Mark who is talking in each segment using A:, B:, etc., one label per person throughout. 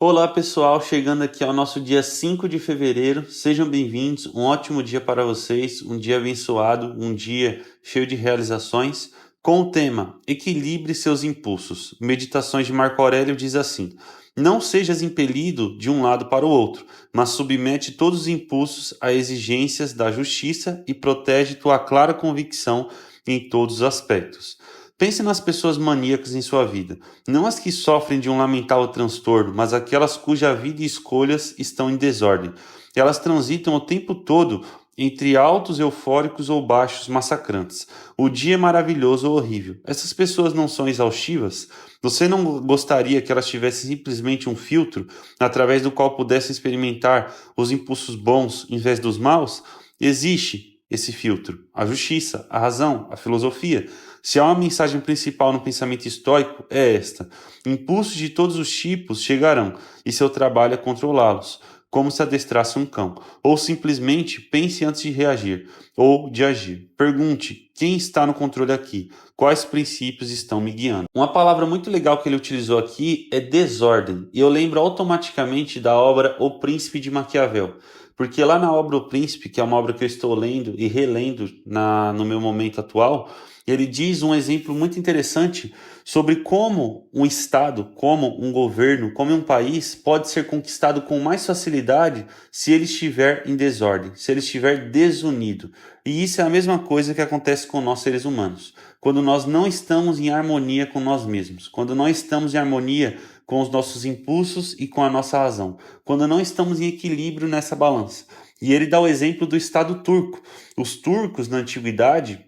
A: Olá pessoal, chegando aqui ao nosso dia 5 de fevereiro, sejam bem-vindos, um ótimo dia para vocês, um dia abençoado, um dia cheio de realizações, com o tema Equilibre seus impulsos. Meditações de Marco Aurélio diz assim: não sejas impelido de um lado para o outro, mas submete todos os impulsos a exigências da justiça e protege tua clara convicção em todos os aspectos. Pense nas pessoas maníacas em sua vida. Não as que sofrem de um lamentável transtorno, mas aquelas cuja vida e escolhas estão em desordem. Elas transitam o tempo todo entre altos eufóricos ou baixos massacrantes. O dia é maravilhoso ou horrível. Essas pessoas não são exaustivas? Você não gostaria que elas tivessem simplesmente um filtro através do qual pudessem experimentar os impulsos bons em vez dos maus? Existe esse filtro: a justiça, a razão, a filosofia. Se há uma mensagem principal no pensamento estoico, é esta: impulsos de todos os tipos chegarão, e seu trabalho é controlá-los, como se adestrasse um cão. Ou simplesmente pense antes de reagir, ou de agir. Pergunte: quem está no controle aqui? Quais princípios estão me guiando? Uma palavra muito legal que ele utilizou aqui é desordem, e eu lembro automaticamente da obra O Príncipe de Maquiavel. Porque lá na obra O Príncipe, que é uma obra que eu estou lendo e relendo no meu momento atual, ele diz um exemplo muito interessante sobre como um Estado, como um governo, como um país pode ser conquistado com mais facilidade se ele estiver em desordem, se ele estiver desunido. E isso é a mesma coisa que acontece com nós seres humanos. Quando nós não estamos em harmonia com nós mesmos, quando não estamos em harmonia com os nossos impulsos e com a nossa razão, quando não estamos em equilíbrio nessa balança. E ele dá o exemplo do Estado turco. Os turcos, na antiguidade,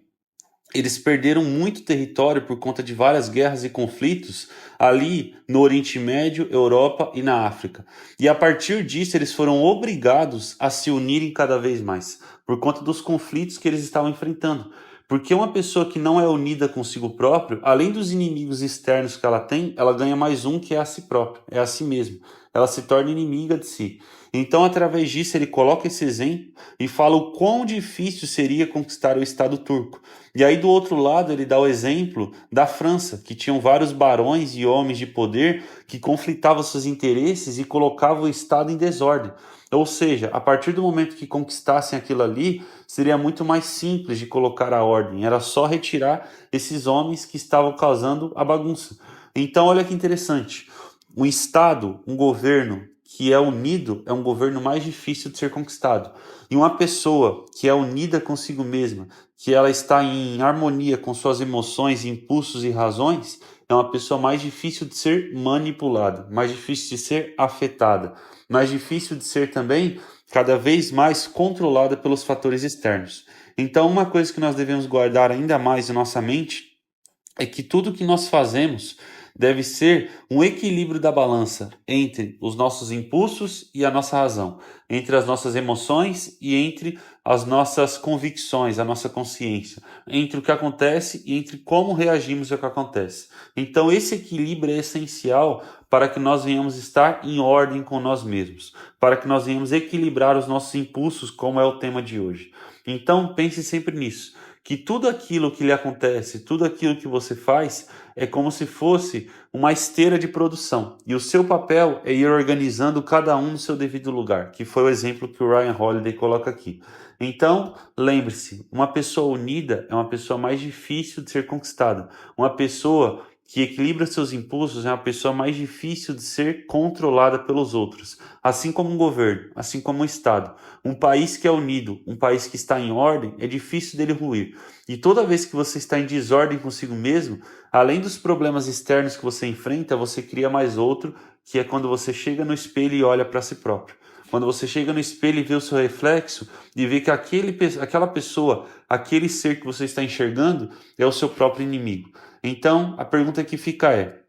A: eles perderam muito território por conta de várias guerras e conflitos ali no Oriente Médio, Europa e na África. E a partir disso, eles foram obrigados a se unirem cada vez mais, por conta dos conflitos que eles estavam enfrentando. Porque uma pessoa que não é unida consigo próprio, além dos inimigos externos que ela tem, ela ganha mais um que é a si própria, é a si mesma. Ela se torna inimiga de si. Então, através disso, ele coloca esse exemplo e fala o quão difícil seria conquistar o Estado turco. E aí, do outro lado, ele dá o exemplo da França, que tinham vários barões e homens de poder que conflitavam seus interesses e colocavam o Estado em desordem. Ou seja, a partir do momento que conquistassem aquilo ali, seria muito mais simples de colocar a ordem. Era só retirar esses homens que estavam causando a bagunça. Então, olha que interessante. Um Estado, um governo que é unido, é um governo mais difícil de ser conquistado. E uma pessoa que é unida consigo mesma, que ela está em harmonia com suas emoções, impulsos e razões, é uma pessoa mais difícil de ser manipulada, mais difícil de ser afetada, mais difícil de ser também cada vez mais controlada pelos fatores externos. Então, uma coisa que nós devemos guardar ainda mais em nossa mente é que tudo que nós fazemos deve ser um equilíbrio da balança entre os nossos impulsos e a nossa razão, entre as nossas emoções e entre as nossas convicções, a nossa consciência, entre o que acontece e entre como reagimos ao que acontece. Então, esse equilíbrio é essencial para que nós venhamos estar em ordem com nós mesmos, para que nós venhamos equilibrar os nossos impulsos, como é o tema de hoje. Então, pense sempre nisso, que tudo aquilo que lhe acontece, tudo aquilo que você faz, é como se fosse uma esteira de produção. E o seu papel é ir organizando cada um no seu devido lugar, que foi o exemplo que o Ryan Holiday coloca aqui. Então, lembre-se, uma pessoa unida é uma pessoa mais difícil de ser conquistada. Uma pessoa que equilibra seus impulsos é uma pessoa mais difícil de ser controlada pelos outros. Assim como um governo, assim como um Estado. Um país que é unido, um país que está em ordem, é difícil dele ruir. E toda vez que você está em desordem consigo mesmo, além dos problemas externos que você enfrenta, você cria mais outro, que é quando você chega no espelho e olha para si próprio. Quando você chega no espelho e vê o seu reflexo e vê que aquela pessoa, aquele ser que você está enxergando é o seu próprio inimigo. Então, a pergunta que fica é: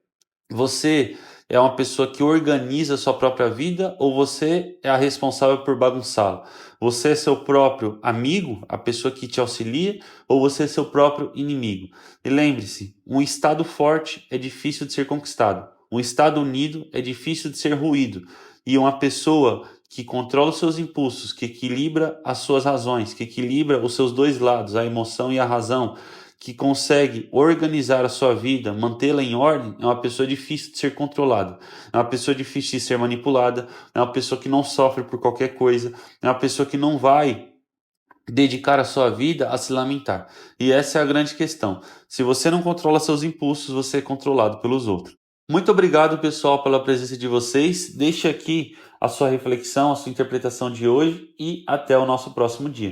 A: você é uma pessoa que organiza a sua própria vida ou você é a responsável por bagunçá-la? Você é seu próprio amigo, a pessoa que te auxilia, ou você é seu próprio inimigo? E lembre-se, um Estado forte é difícil de ser conquistado. Um Estado unido é difícil de ser ruído. E uma pessoa que controla os seus impulsos, que equilibra as suas razões, que equilibra os seus dois lados, a emoção e a razão, que consegue organizar a sua vida, mantê-la em ordem, é uma pessoa difícil de ser controlada, é uma pessoa difícil de ser manipulada, é uma pessoa que não sofre por qualquer coisa, é uma pessoa que não vai dedicar a sua vida a se lamentar. E essa é a grande questão. Se você não controla seus impulsos, você é controlado pelos outros. Muito obrigado, pessoal, pela presença de vocês. Deixe aqui a sua reflexão, a sua interpretação de hoje e até o nosso próximo dia.